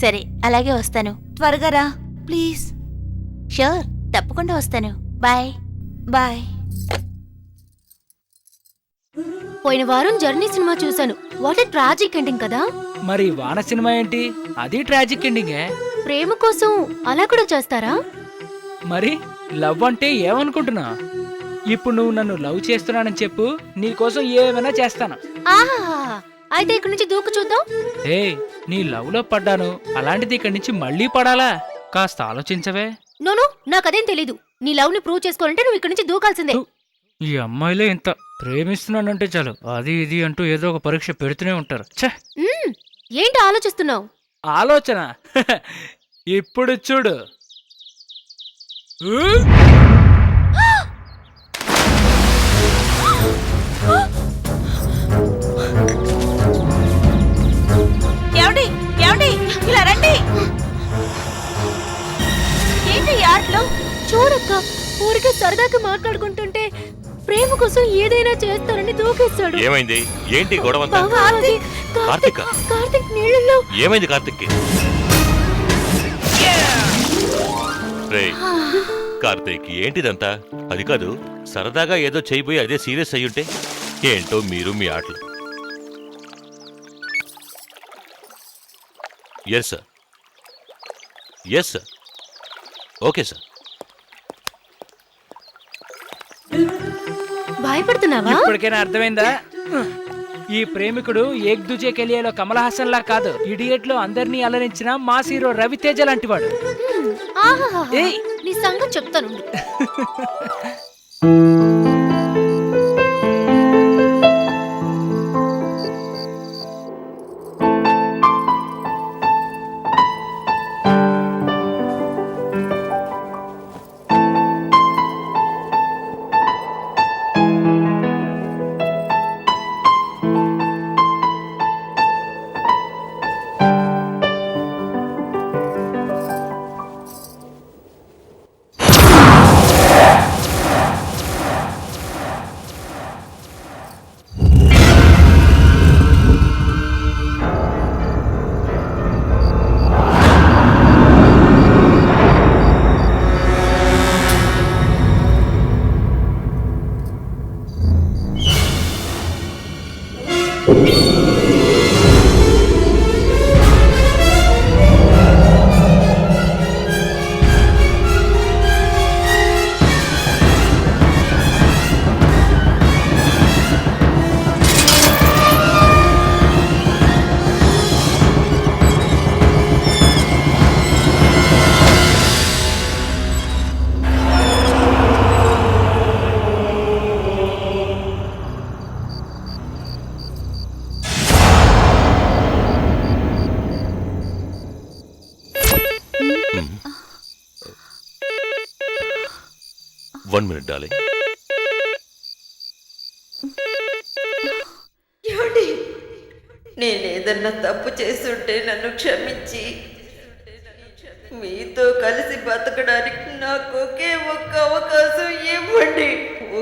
సరే అలాగే వస్తాను. త్వరగా రా ప్లీజ్. షూర్, తప్పకుండా వస్తాను. బాయ్. బాయ్. పోయిన వారం జర్నీ సినిమా చూశాను. వాట్ ఏ ట్రాజిక్ ఎండింగ్ కదా. మరి వాన సినిమా ఏంటి? అది ట్రాజిక్ ఎండింగే. ప్రేమ కోసం అలా కూడా చేస్తారా? మరి లవ్ అంటే ఏమనుకుంటున్నా? ఇప్పుడు నువ్వు నన్ను లవ్ చేస్తున్నానని చెప్పు, నీకోసం ఏమైనా చేస్తాను. ఆహా, అయితే ఇక్కడి నుంచి దూకు చూద్దాం. ఏ, నీ లవ్ లో పడ్డాను, అలాంటిది ఇక్కడి నుంచి మళ్ళీ పడాలా? కాస్త ఆలోచించవే. నోను, నాకదేం తెలీదు. నీ లవ్ ని ప్రూవ్ చేసుకోవాలంటే నువ్వు ఇక్కడి నుంచి దూకాల్సిందే. ఈ అమ్మాయిలే ఇంత ప్రేమిస్తున్నానంటే చాలు అది ఇది అంటూ ఏదో ఒక పరీక్ష పెడుతూనే ఉంటారు. ఛే! ఏంటి ఆలోచిస్తున్నావు? ఆలోచన ఇప్పుడు చూడు. ఏమండి ఏమండి ఇలా రండి. ఏంటి ఈ ఆటలో? చూడక్క, ఊరికే సరదాగా మాట్లాడుకుంటుంటే ప్రేమ కోసం ఏదైనా చేస్తానని దూకేస్తాడు. ఏమైంది? ఏంటి గొడవంతా? కార్తీక్ కార్తీక్ నీళ్ళలో. ఏమైంది కార్తిక్కి? రేయ్ కార్తీక్, ఏంటిదంతా? అది కాదు, సరదాగా ఏదో చేయబోయి అదే సీరియస్ అయ్యుంటే ఏంటో మీరు మీ ఆటలు. Yes sir, yes sir, okay sir. భయపడుతున్నావా? ఇప్పటికైనా అర్థమైందా? ఈ ప్రేమికుడు ఏక్ దుజే కెలియాలో కమల్ హాసన్ లా కాదు, ఇడియట్ లో అందరినీ అలరించిన మాస్ హీరో రవితేజ లాంటివాడు. ఆహాహా, ఏయ్! నీ సంగతి చెప్తాను. One minute darling. ఏమండి, నేనేదన్నా తప్పు చేస్తుంటే నన్ను క్షమించి మీతో కలిసి బతకడానికి నాకు ఒకే ఒక్క అవకాశం ఇవ్వండి.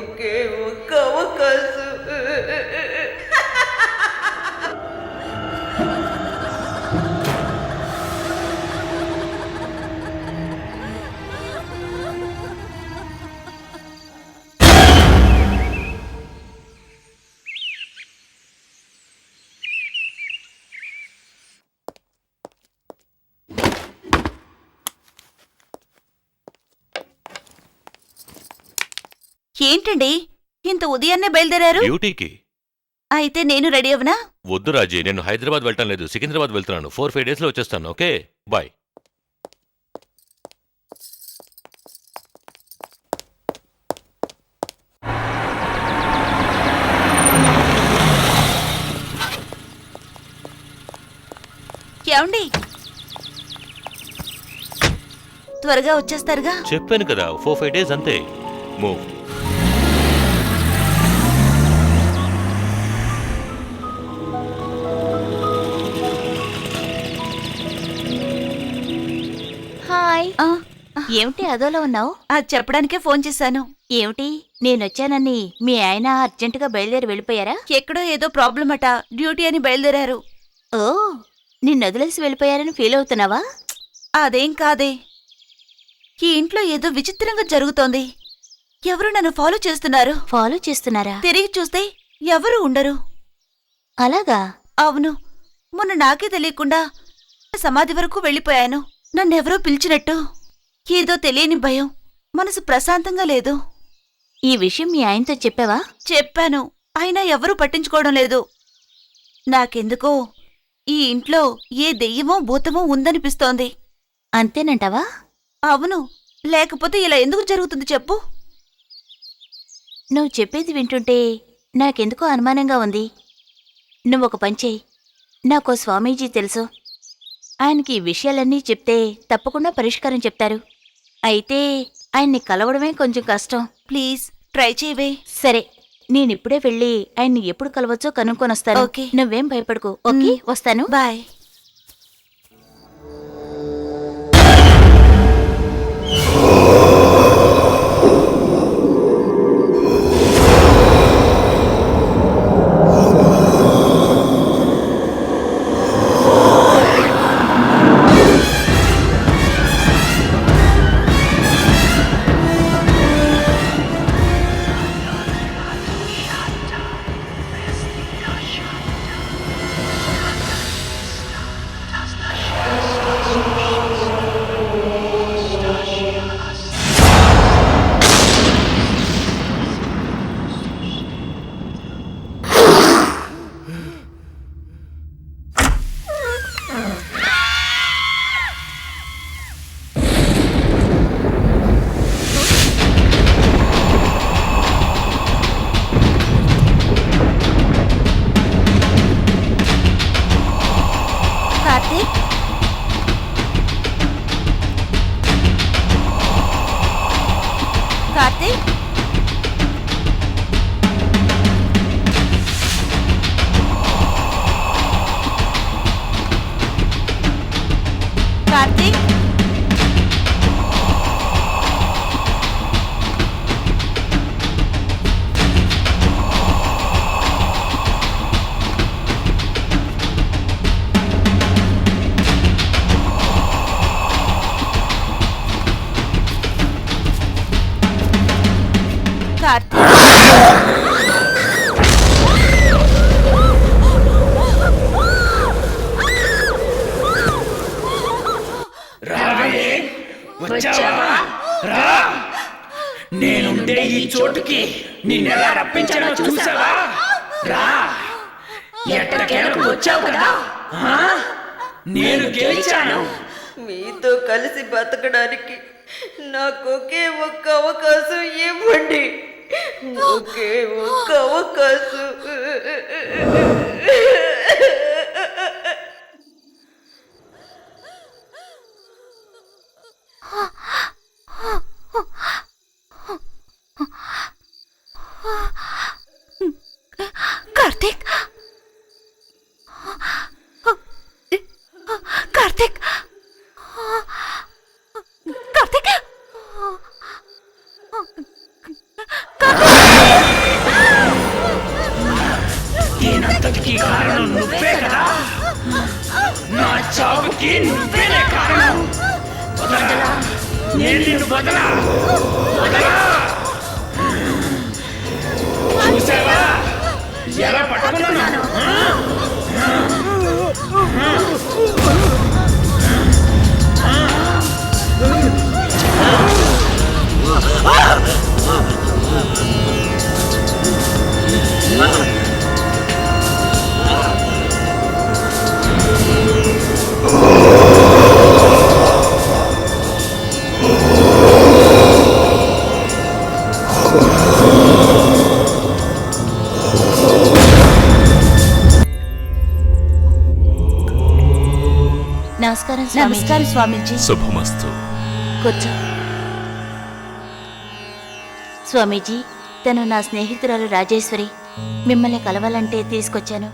ఒకే ఒక్క అవకాశం. ఏంటండి ఇంత ఉదయాన్నే బయలుదేరారు? డ్యూటీకి. అయితే నేను రెడీ అవనా? వద్దు రాజీ, నేను హైదరాబాద్ వెళ్ళటం లేదు, సికింద్రాబాద్ వెళ్తున్నాను. 4-5 డేస్ లో వచ్చేస్తాను. Okay bye. ఏమండి త్వరగా వచ్చేస్తారుగా? చెప్పాను కదా, 4-5 డేస్ అంతే. మూవ్. హాయ్. ఆ, ఏమిటి అదోలా ఉన్నావు? అది చెప్పడానికే ఫోన్ చేశాను. ఏమిటి, నేనొచ్చానని మీ ఆయన అర్జెంటుగా బయలుదేరి వెళ్ళిపోయారా? ఎక్కడో ఏదో ప్రాబ్లం అట, డ్యూటీ అని బయలుదేరారు. ఓ, నిన్నొదిలేసి వెళ్ళిపోయారని ఫీల్ అవుతున్నావా? అదేం కాదే. ఈ ఇంట్లో ఏదో విచిత్రంగా జరుగుతోంది. ఎవరు నన్ను ఫాలో చేస్తున్నారు. ఫాలో చేస్తున్నారా? తిరిగి చూస్తే ఎవరు ఉండరు. అలాగా? అవును, మొన్న నాకే తెలియకుండా సమాధి వరకు వెళ్ళిపోయాను. నన్నెవరో పిలిచినట్టు ఏదో తెలియని భయం. మనసు ప్రశాంతంగా లేదు. ఈ విషయం మీ ఆయనతో చెప్పావా? చెప్పాను, అయినా ఎవరూ పట్టించుకోవడం లేదు. నాకెందుకో ఈ ఇంట్లో ఏ దెయ్యమో భూతమో ఉందనిపిస్తోంది. అంతేనంటావా? అవును, లేకపోతే ఇలా ఎందుకు జరుగుతుంది చెప్పు. నువ్వు చెప్పేది వింటుంటే నాకెందుకో అనుమానంగా ఉంది. నువ్వొక పని చెయ్యి. నాకో స్వామీజీ తెలుసు. ఆయనకి ఈ విషయాలన్నీ చెప్తే తప్పకుండా పరిష్కారం చెప్తారు. అయితే ఆయన్ని కలవడమే కొంచెం కష్టం. ప్లీజ్ ట్రై చేయవే. సరే, నేనిప్పుడే వెళ్ళి ఆయన్ని ఎప్పుడు కలవచ్చో కనుక్కొనొస్తాను. ఓకే. నువ్వేం భయపడకు. ఓకే, వస్తాను. బాయ్. కార్తీక్, కార్తీక్, కార్తీక్, కార్తీక్. వచ్చావా? రా. నేనుండే ఈ చోటుకి నిన్నెలా రప్పించానో చూసావా? రా. ఎట్టకేలకు వచ్చావు కదా. ఆ? నేను గెలిచాను. మీతో కలిసి బతకడానికి నాకు ఒకే ఒక్క అవకాశం ఇవ్వండి. ఒకే ఒక్క అవకాశం. కార్తీక్, కార్తీక్, కార్తీక్, దీనంతటికీ కారణం నువ్వే కదా. నా చావుకి నువ్వేనే కారణం. వదలా. నేను నిన్ను వదలా. వదలా. చూసావా ఎలా పట్టుకున్నాను? నమస్కారం నమస్కారం స్వామీజీ. శుభమస్తు. కూర్చో. స్వామీజీ, తను నా స్నేహితురాలు రాజేశ్వరి. మిమ్మల్ని కలవాలంటే తీసుకొచ్చాను.